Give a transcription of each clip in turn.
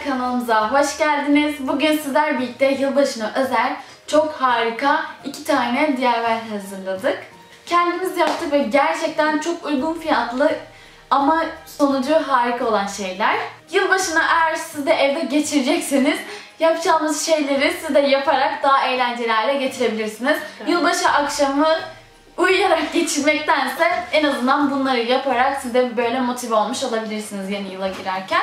kanalımıza hoş geldiniz. Bugün sizler birlikte yılbaşına özel çok harika 2 tane DIY hazırladık. Kendimiz yaptık ve gerçekten çok uygun fiyatlı ama sonucu harika olan şeyler. Yılbaşına eğer siz de evde geçirecekseniz yapacağımız şeyleri siz de yaparak daha eğlenceli hale getirebilirsiniz. Evet. Yılbaşı akşamı uyuyarak geçirmektense en azından bunları yaparak siz de böyle motive olmuş olabilirsiniz yeni yıla girerken.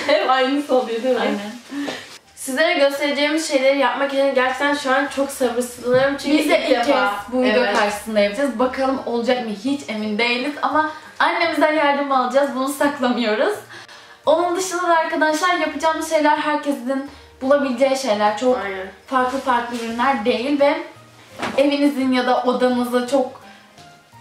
Hep aynısı oluyor değil mi? Aynen. Sizlere göstereceğimiz şeyleri yapmak için gerçekten şu an çok sabırsızlanıyorum çünkü biz de ilk kez bu video karşısında yapacağız. Bakalım olacak mı hiç emin değiliz ama annemizden yardım alacağız, bunu saklamıyoruz. Onun dışında da arkadaşlar yapacağımız şeyler herkesin bulabileceği şeyler. Çok farklı ürünler değil ve evinizin ya da odanızı çok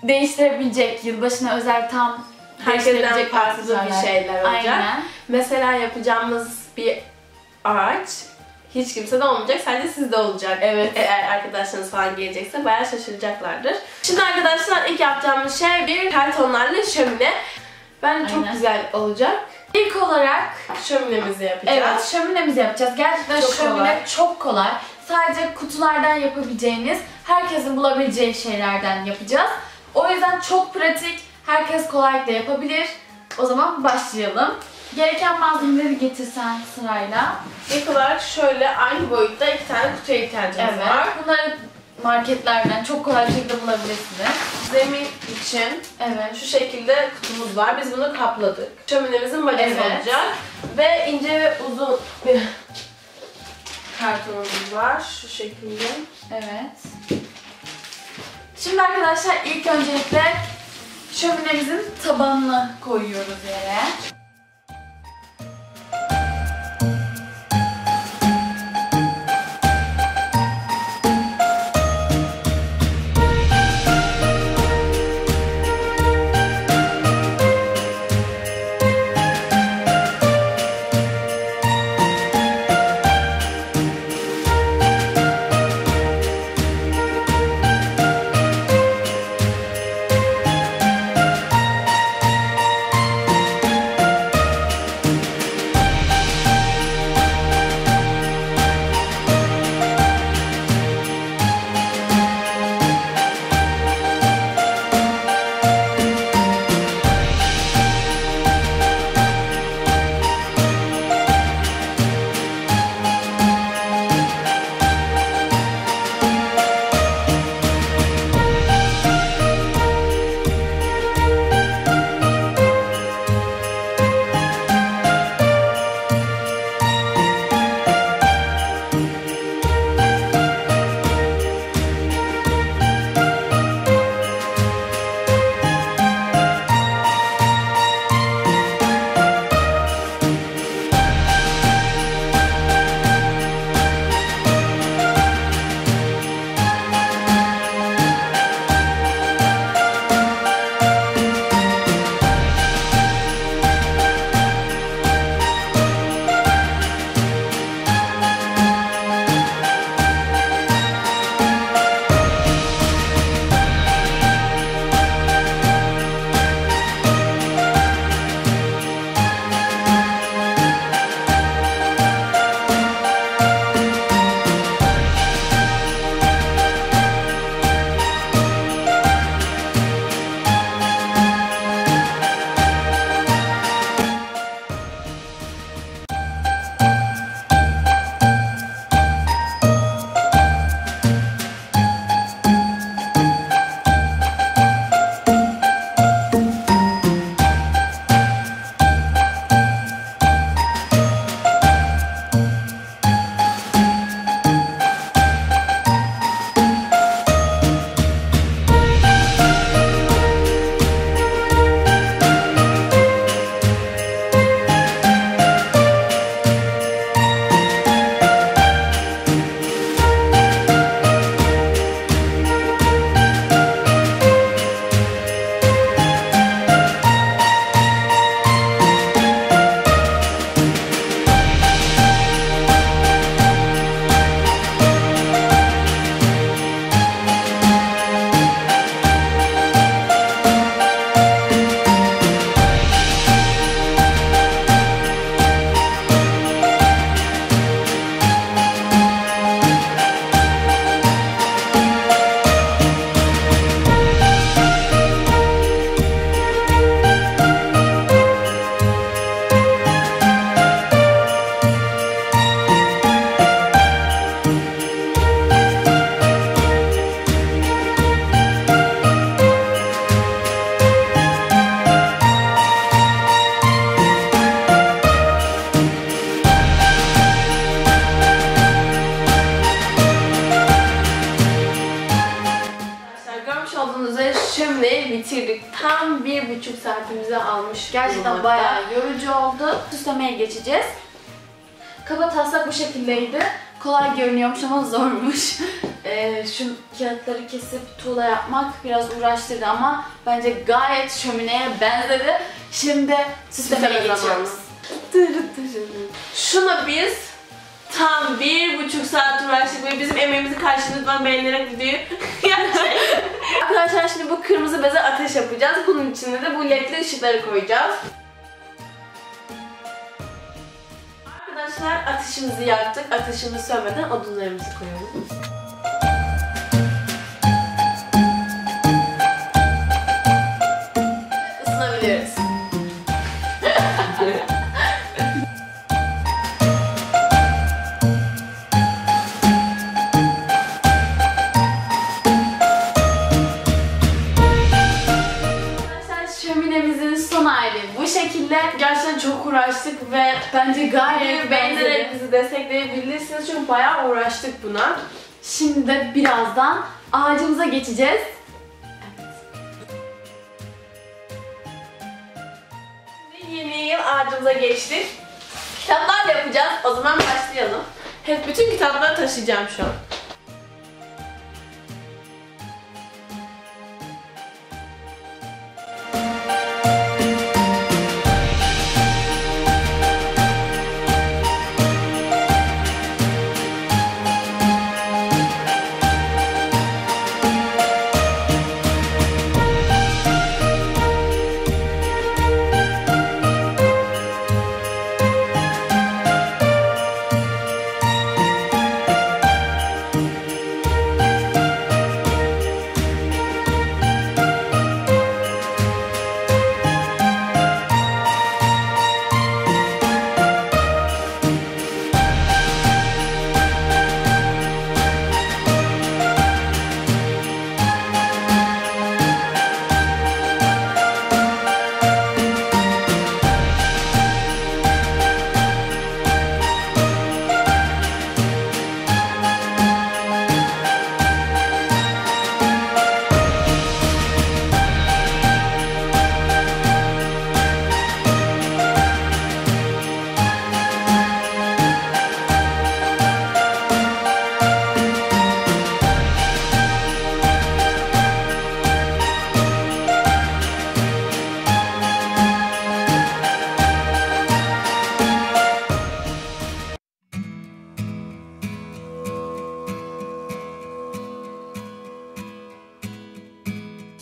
değiştirebilecek, yılbaşına özel tam herkesten farklı bir şeyler olacak. Aynen. Mesela yapacağımız bir ağaç hiç kimse de olmayacak, sadece sizde olacak. Evet. Eğer arkadaşlarınız falan gelecekse bayağı şaşıracaklardır. Şimdi arkadaşlar ilk yapacağımız şey bir kartonlarla şömine. Bence çok güzel olacak. İlk olarak şöminemizi yapacağız. Evet, şöminemizi yapacağız. Gerçekten şömine çok kolay. Sadece kutulardan yapabileceğiniz, herkesin bulabileceği şeylerden yapacağız. O yüzden çok pratik, herkes kolaylıkla yapabilir. O zaman başlayalım. Gereken malzemeleri getirsen sırayla. İlk olarak şöyle aynı boyutta 2 tane kutuya ihtiyacımız var. Bunları marketlerden çok kolay bir şekilde bulabilirsiniz. Zemin için şu şekilde kutumuz var. Biz bunu kapladık. Şöminemizin bacası olacak. Ve ince ve uzun bir kartonumuz var. Şu şekilde. Evet. Şimdi arkadaşlar ilk öncelikle şöminemizin tabanını koyuyoruz yere. şömineyi bitirdik. Tam 1,5 saatimizi almış. Gerçekten bayağı yorucu oldu. Süslemeye geçeceğiz. Kaba taslak bu şekildeydi. Kolay görünüyormuş ama zormuş. Şu kağıtları kesip tuğla yapmak biraz uğraştırdı ama bence gayet şömineye benzedi. Şimdi süslemeye geçiyoruz. Şuna biz tam 1,5 saat uğraştık ve bizim emeğimizin karşılığını beğenerek videoyu Arkadaşlar şimdi bu kırmızı beze ateş yapacağız. Bunun içine de bu ledli ışıkları koyacağız. Arkadaşlar ateşimizi yaktık. Ateşimiz sönmeden odunlarımızı koyalım. Isınabiliriz. Şöminemizin son hali bu şekilde. Gerçekten çok uğraştık ve bence gayet beğenerek bizi destekleyebilirsiniz çünkü bayağı uğraştık buna. Şimdi de birazdan ağacımıza geçeceğiz. Şimdi yeni yıl ağacımıza geçtik. Kitaplarla yapacağız. O zaman başlayalım. Hep bütün kitapları taşıyacağım şu an.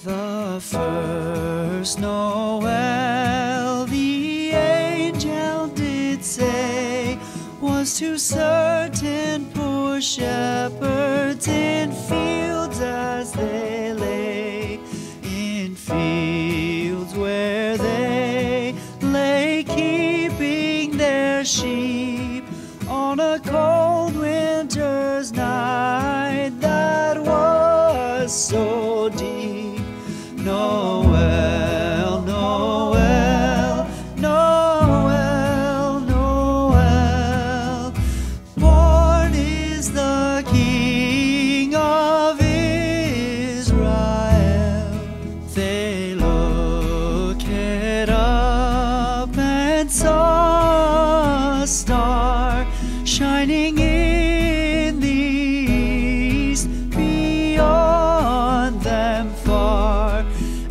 The first Noel, the angel did say, was to certain poor shepherds in fields as they lay, in fields where they lay keeping their sheep on a cold winter's night that was so deep. Noel, Noel, Noel, Noel, born is the King of Israel. They looked up and saw a star shining in the east, beyond them far.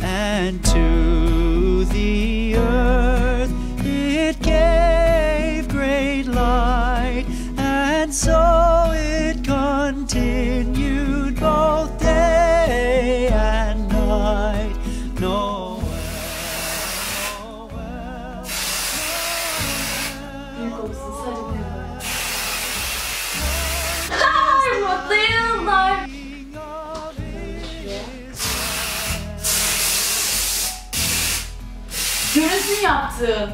And to the earth it gave great light, and so it continued both day and night. Noel, Noel, Büyük olsun, sadece bu yıllar. Hay, mutlu yıllar. Görüntü yaptım.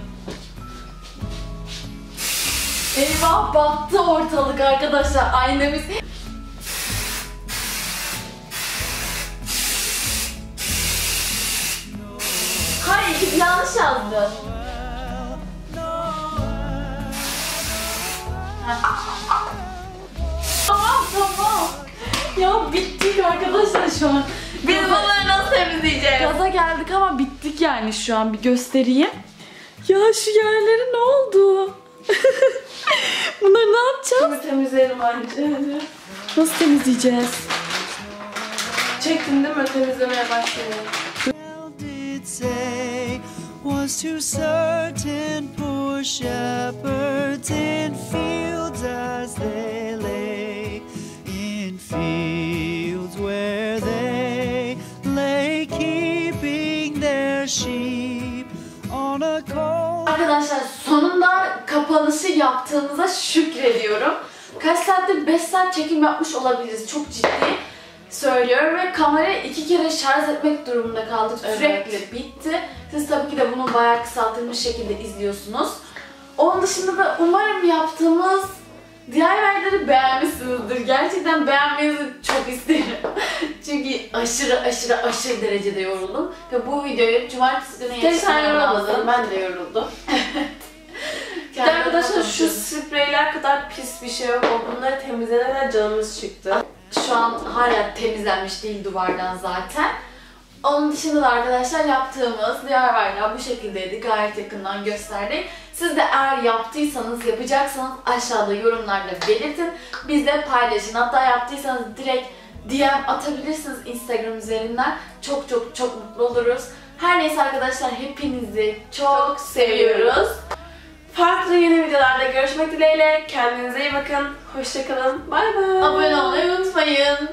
Eyvah, battı ortalık arkadaşlar, aynamız. Hayır, yanlış yazdım. Tamam. Ya bittik arkadaşlar şu an. Biz bunları nasıl temizleyeceğiz? Gaza geldik ama bittik yani şu an. Bir göstereyim. Ya şu yerlere ne oldu? Bunları ne yapacağız? Şimdi temizleyelim anca. Nasıl temizleyeceğiz? Çektin değil mi? Temizlemeye başlayalım. Did say was to certain poor shepherds in fields as they lay, in fields where they lay keeping their sheep on a cold. Arkadaşlar sonunda kapanışı yaptığımıza şükrediyorum. Kaç saattir? 5 saat çekim yapmış olabiliriz. Çok ciddi söylüyorum ve kamerayı 2 kere şarj etmek durumunda kaldık. Evet. Sürekli bitti. Siz tabii ki de bunu bayağı kısaltılmış şekilde izliyorsunuz. Onun dışında da umarım yaptığımız DIY'leri beğenmişsinizdir. Gerçekten beğenmenizi çok isterim. Çünkü aşırı derecede yoruldum. Ve bu videoyu cumartesi günü yetiştirmem lazım. Ben de yoruldum. Bir de arkadaşlar şu spreyler kadar pis bir şey yok. Bunları temizlemeden canımız çıktı. Şu an hala temizlenmiş değil duvardan zaten. Onun dışında da arkadaşlar yaptığımız DIY'ler bu şekildeydi. Gayet yakından gösterdik. Siz de eğer yaptıysanız, yapacaksanız aşağıda yorumlarda belirtin. Bizle paylaşın. Hatta yaptıysanız direkt DM atabilirsiniz Instagram üzerinden. Çok mutlu oluruz. Her neyse arkadaşlar hepinizi çok seviyoruz. Farklı yeni videolarda görüşmek dileğiyle. Kendinize iyi bakın. Hoşça kalın. Bay bay. Abone olmayı unutmayın.